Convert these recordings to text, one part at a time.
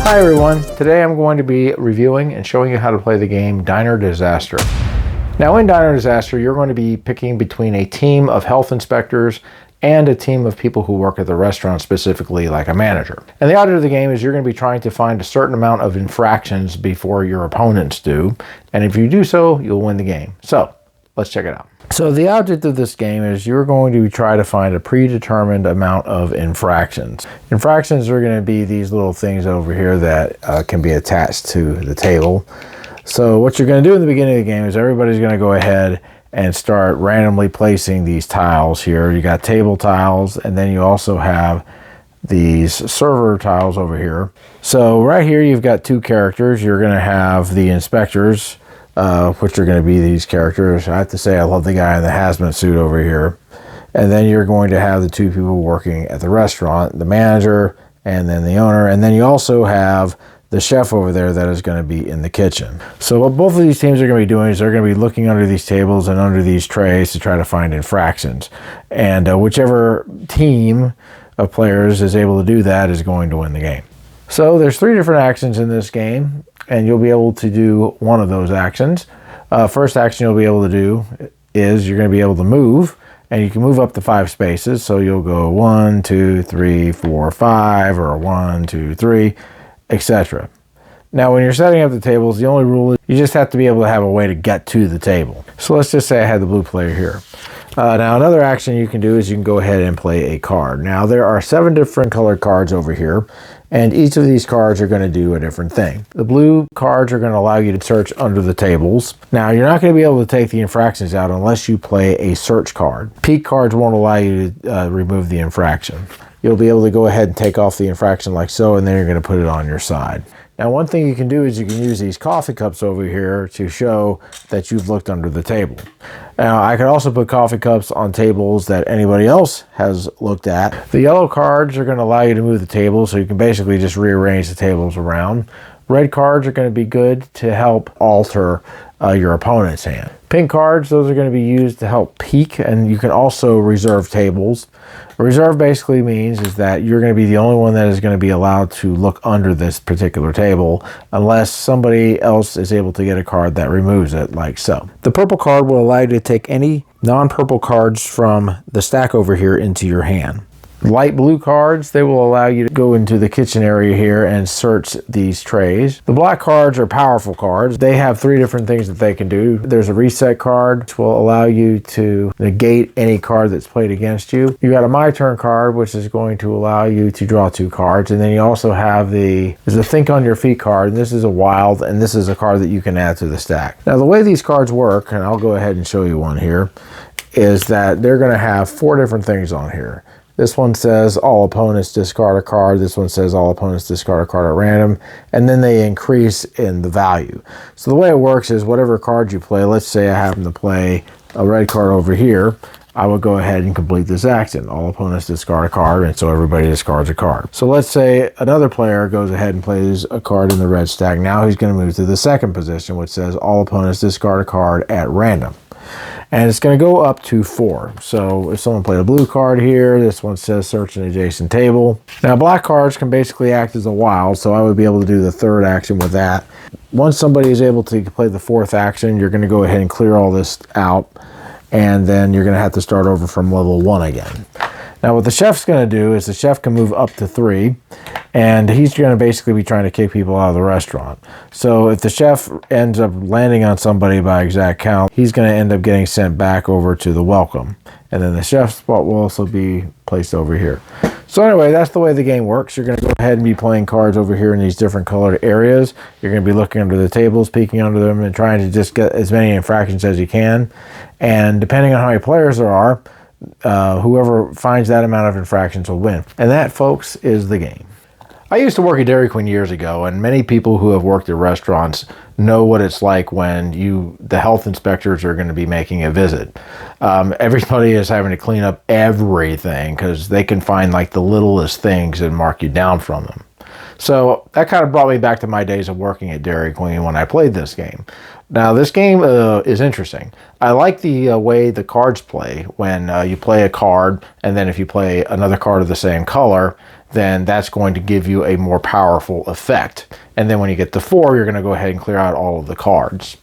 Hi everyone, today I'm going to be reviewing and showing you how to play the game Diner Disaster. Now in Diner Disaster, you're going to be picking between a team of health inspectors and a team of people who work at the restaurant, specifically like a manager. And the object of the game is you're going to be trying to find a certain amount of infractions before your opponents do. And if you do so, you'll win the game. So let's check it out. So the object of this game is you're going to try to find a predetermined amount of infractions. Infractions are going to be these little things over here that can be attached to the table. So what you're going to do in the beginning of the game is everybody's going to go ahead and start randomly placing these tiles here. You got table tiles, and then you also have these server tiles over here. So right here you've got two characters. You're going to have the inspectors, which are going to be these characters. I have to say I love the guy in the hazmat suit over here. And then you're going to have the two people working at the restaurant, the manager and then the owner. And then you also have the chef over there that is going to be in the kitchen. So what both of these teams are going to be doing is they're going to be looking under these tables and under these trays to try to find infractions. And whichever team of players is able to do that is going to win the game. So there's three different actions in this game, and you'll be able to do one of those actions. First action you'll be able to do is you're going to be able to move, and you can move up to 5 spaces. So you'll go 1, 2, 3, 4, 5, or 1, 2, 3, etc. Now when you're setting up the tables, the only rule is you just have to be able to have a way to get to the table. So let's just say I had the blue player here. Now another action you can do is you can go ahead and play a card. Now there are 7 different colored cards over here, and each of these cards are going to do a different thing. The blue cards are going to allow you to search under the tables. Now you're not going to be able to take the infractions out unless you play a search card. Peek cards won't allow you to remove the infraction. You'll be able to go ahead and take off the infraction like so, and then you're going to put it on your side. Now one thing you can do is you can use these coffee cups over here to show that you've looked under the table. Now I could also put coffee cups on tables that anybody else has looked at. The yellow cards are going to allow you to move the table, so you can basically just rearrange the tables around. Red cards are going to be good to help alter your opponent's hand. Pink cards, those are going to be used to help peek, and you can also reserve tables. Reserve basically means is that you're going to be the only one that is going to be allowed to look under this particular table unless somebody else is able to get a card that removes it, like so. The purple card will allow you to take any non-purple cards from the stack over here into your hand. Light blue cards, they will allow you to go into the kitchen area here and search these trays. The black cards are powerful cards. They have 3 different things that they can do. There's a reset card, which will allow you to negate any card that's played against you. You got a my turn card, which is going to allow you to draw 2 cards. And then you also have there's a think on your feet card. And this is a wild, and this is a card that you can add to the stack. Now the way these cards work, and I'll go ahead and show you one here, is that they're going to have 4 different things on here. This one says all opponents discard a card. This one says all opponents discard a card at random. And then they increase in the value. So the way it works is whatever card you play, let's say I happen to play a red card over here, I would go ahead and complete this action. All opponents discard a card, and so everybody discards a card. So let's say another player goes ahead and plays a card in the red stack. Now he's going to move to the second position, which says all opponents discard a card at random. And it's going to go up to 4. So if someone played a blue card here, this one says search an adjacent table. Now black cards can basically act as a wild, so I would be able to do the 3rd action with that. Once somebody is able to play the 4th action, you're going to go ahead and clear all this out, and then you're going to have to start over from level 1 again. Now what the chef's going to do is the chef can move up to 3, and he's going to basically be trying to kick people out of the restaurant. So if the chef ends up landing on somebody by exact count, he's going to end up getting sent back over to the welcome. And then the chef's spot will also be placed over here. So anyway, that's the way the game works. You're going to go ahead and be playing cards over here in these different colored areas. You're going to be looking under the tables, peeking under them, and trying to just get as many infractions as you can. And depending on how many players there are, whoever finds that amount of infractions will win. And that, folks, is the game. I used to work at Dairy Queen years ago, and many people who have worked at restaurants know what it's like when the health inspectors are going to be making a visit. Everybody is having to clean up everything because they can find like the littlest things and mark you down from them. So that kind of brought me back to my days of working at Dairy Queen when I played this game. Now, this game is interesting. I like the way the cards play when you play a card, and then if you play another card of the same color, then that's going to give you a more powerful effect. And then when you get to 4, you're going to go ahead and clear out all of the cards.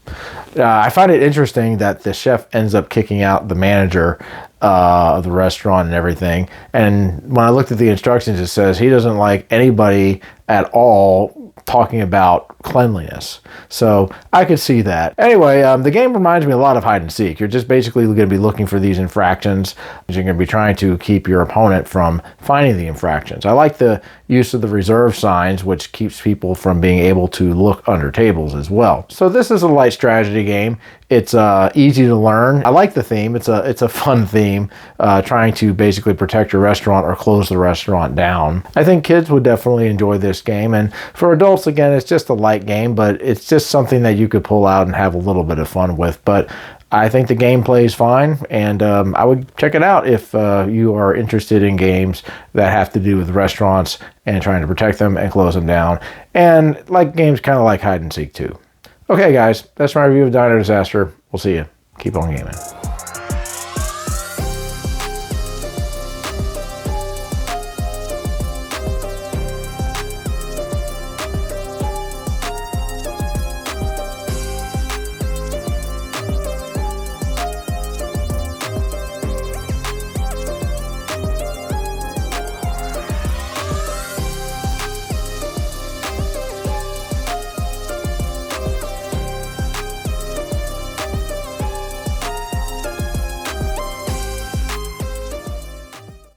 I find it interesting that the chef ends up kicking out the manager of the restaurant and everything. And when I looked at the instructions, it says he doesn't like anybody at all talking about cleanliness. So I could see that. Anyway, the game reminds me a lot of hide and seek. You're just basically going to be looking for these infractions. You're going to be trying to keep your opponent from finding the infractions. I like the use of the reserve signs, which keeps people from being able to look under tables as well. So this is a light strategy game. It's easy to learn. I like the theme. It's a fun theme, trying to basically protect your restaurant or close the restaurant down. I think kids would definitely enjoy this game. And for adults, again, it's just a light game, but it's just something that you could pull out and have a little bit of fun with. But I think the gameplay is fine, and I would check it out if you are interested in games that have to do with restaurants and trying to protect them and close them down, and like games kind of like hide and seek too. Okay, guys, that's my review of Diner Disaster. We'll see you. Keep on gaming.